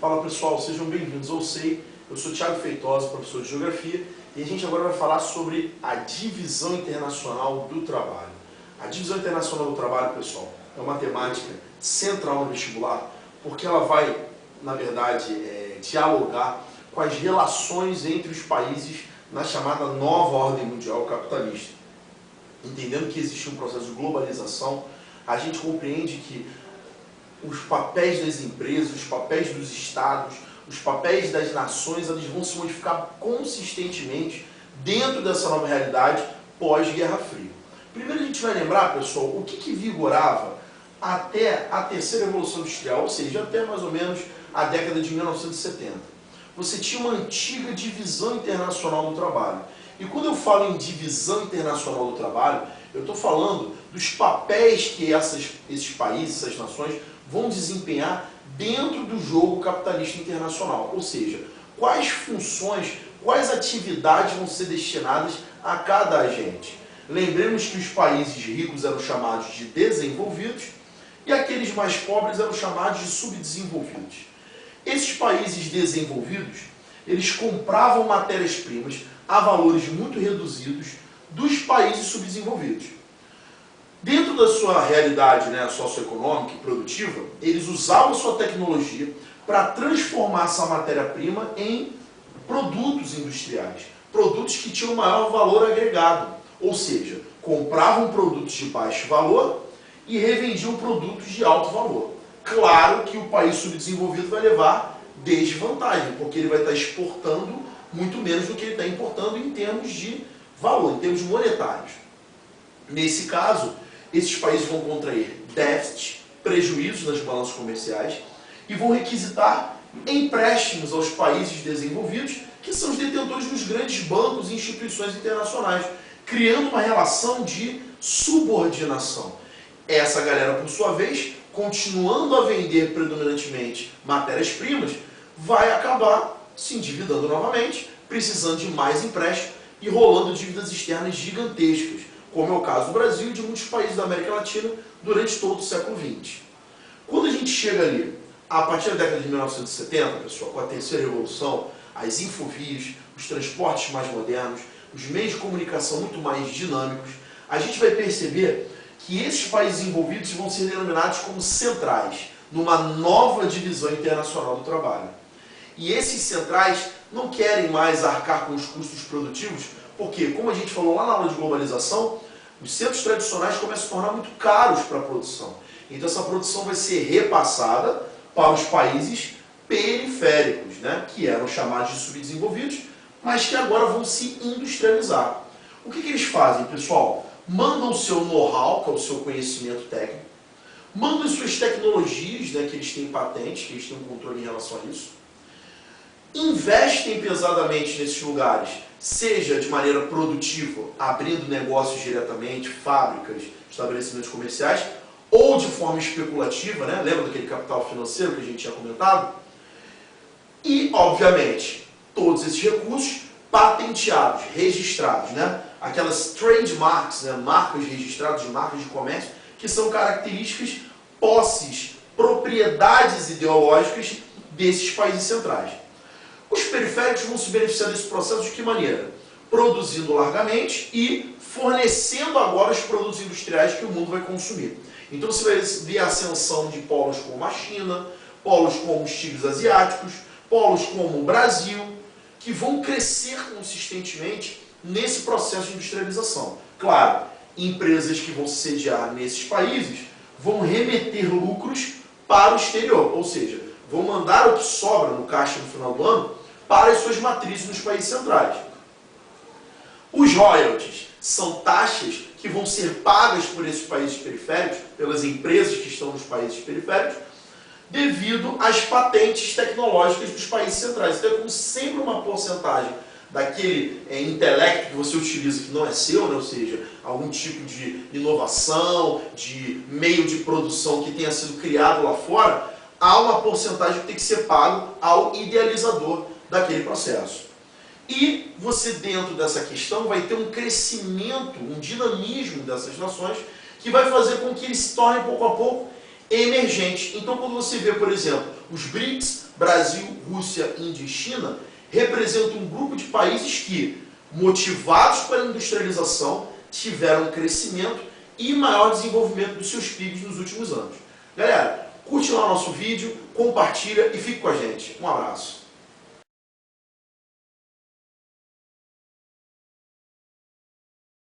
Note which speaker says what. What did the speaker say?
Speaker 1: Fala pessoal, sejam bem-vindos ao SEI. Eu sou Thiago Feitosa, professor de Geografia, e a gente agora vai falar sobre a divisão internacional do trabalho. A divisão internacional do trabalho, pessoal, é uma temática central no vestibular, porque ela vai, na verdade, dialogar com as relações entre os países na chamada nova ordem mundial capitalista. Entendendo que existe um processo de globalização, a gente compreende que os papéis das empresas, os papéis dos estados, os papéis das nações, eles vão se modificar consistentemente dentro dessa nova realidade pós-Guerra Fria. Primeiro a gente vai lembrar, pessoal, o que vigorava até a terceira Revolução Industrial, ou seja, até mais ou menos a década de 1970. Você tinha uma antiga divisão internacional do trabalho. E quando eu falo em divisão internacional do trabalho, eu estou falando dos papéis que esses países, essas nações, vão desempenhar dentro do jogo capitalista internacional. Ou seja, quais funções, quais atividades vão ser destinadas a cada agente. Lembremos que os países ricos eram chamados de desenvolvidos e aqueles mais pobres eram chamados de subdesenvolvidos. Esses países desenvolvidos, eles compravam matérias-primas a valores muito reduzidos dos países subdesenvolvidos. Dentro da sua realidade, socioeconômica e produtiva, eles usavam sua tecnologia para transformar essa matéria-prima em produtos industriais, produtos que tinham maior valor agregado, ou seja, compravam produtos de baixo valor e revendiam produtos de alto valor. Claro que o país subdesenvolvido vai levar desvantagem, porque ele vai estar exportando muito menos do que ele está importando em termos de valor, em termos monetários. Nesse caso, esses países vão contrair déficit, prejuízos nas balanças comerciais e vão requisitar empréstimos aos países desenvolvidos, que são os detentores dos grandes bancos e instituições internacionais, criando uma relação de subordinação. Essa galera, por sua vez, continuando a vender predominantemente matérias-primas, vai acabar se endividando novamente, precisando de mais empréstimo e rolando dívidas externas gigantescas, como é o caso do Brasil e de muitos países da América Latina durante todo o século XX. Quando a gente chega ali, a partir da década de 1970, pessoal, com a terceira revolução, as infovias, os transportes mais modernos, os meios de comunicação muito mais dinâmicos, a gente vai perceber que esses países envolvidos vão ser denominados como centrais, numa nova divisão internacional do trabalho. E esses centrais não querem mais arcar com os custos produtivos, porque, como a gente falou lá na aula de globalização, os centros tradicionais começam a se tornar muito caros para a produção. Então essa produção vai ser repassada para os países periféricos, que eram chamados de subdesenvolvidos, mas que agora vão se industrializar. O que eles fazem, pessoal? Mandam o seu know-how, que é o seu conhecimento técnico, mandam suas tecnologias, que eles têm patentes, que eles têm um controle em relação a isso, investem pesadamente nesses lugares, seja de maneira produtiva, abrindo negócios diretamente, fábricas, estabelecimentos comerciais, ou de forma especulativa, lembra daquele capital financeiro que a gente tinha comentado? E, obviamente, todos esses recursos patenteados, registrados, aquelas trademarks, marcas registradas de marcas de comércio, que são características, posses, propriedades ideológicas desses países centrais. Os periféricos vão se beneficiar desse processo de que maneira? Produzindo largamente e fornecendo agora os produtos industriais que o mundo vai consumir. Então você vai ver a ascensão de polos como a China, polos como os tigres asiáticos, polos como o Brasil, que vão crescer consistentemente nesse processo de industrialização. Claro, empresas que vão se sediar nesses países vão remeter lucros para o exterior, ou seja, vão mandar o que sobra no caixa no final do ano para as suas matrizes nos países centrais. Os royalties são taxas que vão ser pagas por esses países periféricos, pelas empresas que estão nos países periféricos, devido às patentes tecnológicas dos países centrais. Então, como sempre uma porcentagem daquele intelecto que você utiliza que não é seu, ou seja, algum tipo de inovação, de meio de produção que tenha sido criado lá fora, há uma porcentagem que tem que ser pago ao idealizador daquele processo. E você, dentro dessa questão, vai ter um crescimento, um dinamismo dessas nações que vai fazer com que eles se tornem, pouco a pouco, emergentes. Então, quando você vê, por exemplo, Os BRICS, Brasil, Rússia, Índia e China, representam um grupo de países que, motivados pela industrialização, tiveram crescimento e maior desenvolvimento dos seus PIBs nos últimos anos. Galera, curte lá o nosso vídeo, compartilha e fique com a gente. Um abraço.